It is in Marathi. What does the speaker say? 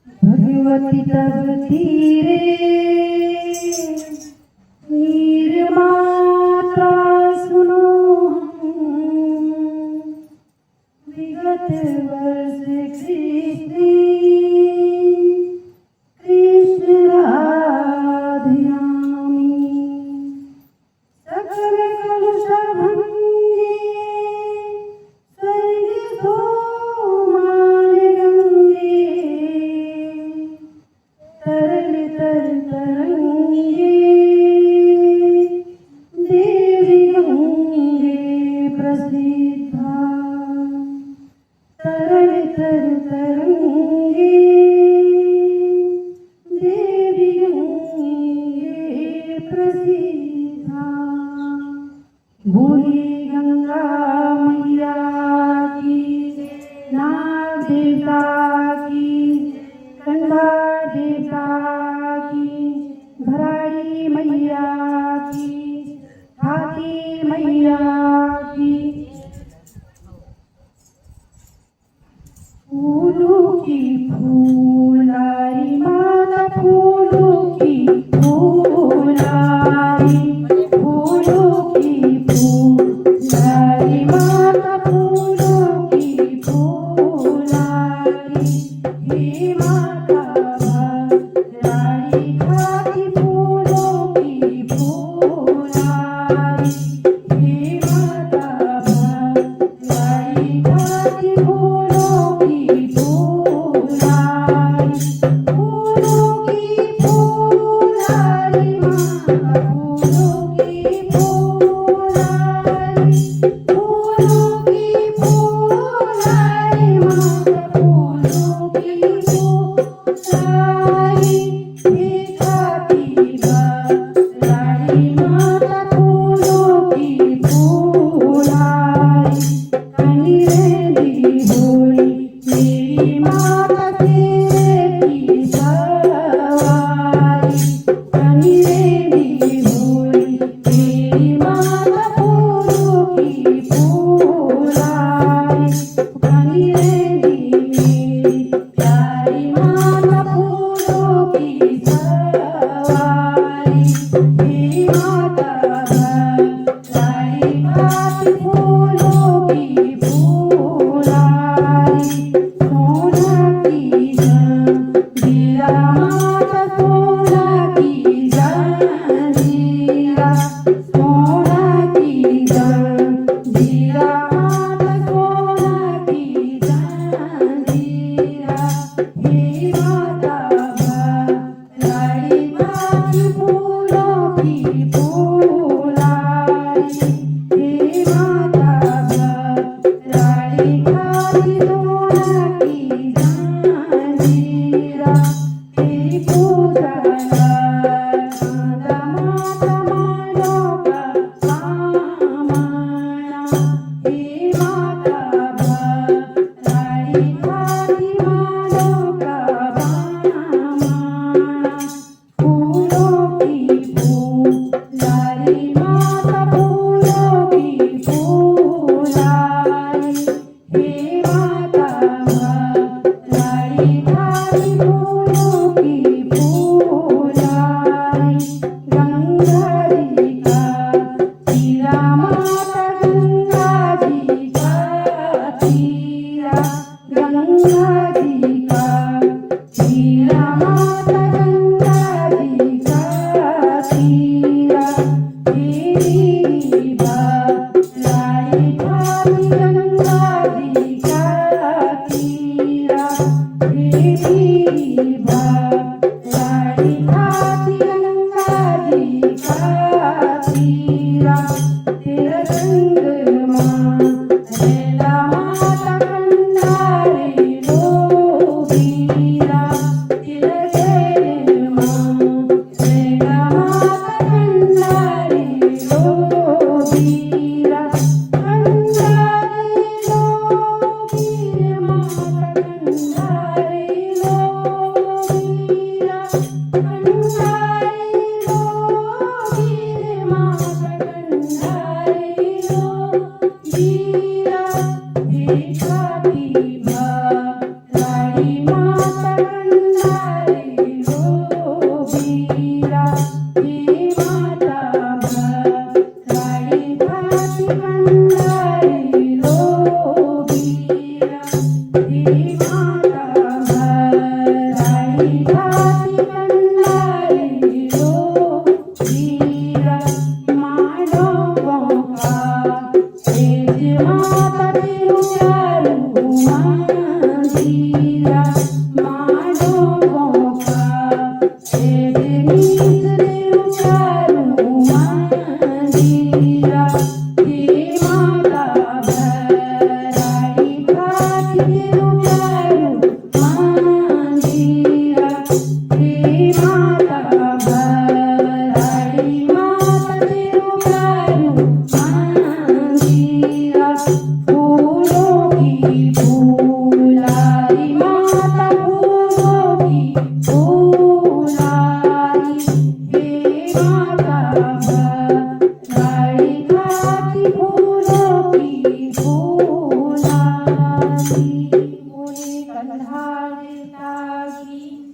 भगवती तब तीरे नीर माता सुनो विगत वर्ष कृष्ण कृष्ण राधियामी सकल कलुष भंगे स्वर्ग सोमान गंगे तरल तर तरंगे देवी गंगे प्रसिद्धा तरल तर तरंगे देवी गंगे प्रसिद्धा बोले गंगा मैया की नाग देवता की कंधा देवता की भराड़ी मैया की हाथी मैया की फूलों की फूलारी माता फूलों की फूलारी फूलों की फूलारी माता फूलों की फूलारी हे माता भद्राणी खाती फूलों की फूलारी हे माता भद्राणी खाती फूलों की फूलारी फूलों की फूलारी माता फूलों की फूलारी फूलों की फूलारी माता फूलों की फूलारी हे खाती भद्राणी माता फूलों की फूलारी कनी रेंदी होई मेरी माता तेरे की सवारी कनी रेंदी होई मेरी माता फूलों की फूलारी कनी रेंदी मेरी प्यारी माता फूलों की सवारी हे माता भद्राणी खाती फूलों की फूलारी सोना की जंजीरा माता सोना की जंजीरा सोना की जंजीरा माता सोना की जंजीरा हे माता भद्राणी खाती फूलों की फूलारी हे माता भद्राणी खाती सोना की जंजीरा तेरी पूजा करना माता मानो का कामना हे माता भद्राणी खाती मानो का कामना फूलों की फूलारी माता फूलों की फूलारी हे माता भद्राणी खाती फूलों की फूलारी गंगा जी का तीरा माता गंगा जी का तीरा गंगा जी का तीरा माता गंगा जी का तीरा तेरी भद्राणी खाती गंगा जी का तीरा तेरी भद्राणी खाती गंगा जी का तीरा तेरा चंद्रमा रेला माता कंधारे लोबीरा तेरा चंद्रमा रेला माता कंधारे लोबीरा कंधारे लोबीरा माता कंधारे लोबीरा कंधारे तेजनीच देव चारू मंदिरा ही माता भराई भाती देव चारू मंदिरा ही माता भराई माता देव चारू मंदिरा फूलों की फूलारी माता फूलों की फूलारी हे माता भराई भाती फूलों की फूलारी बोले कंधार देवता की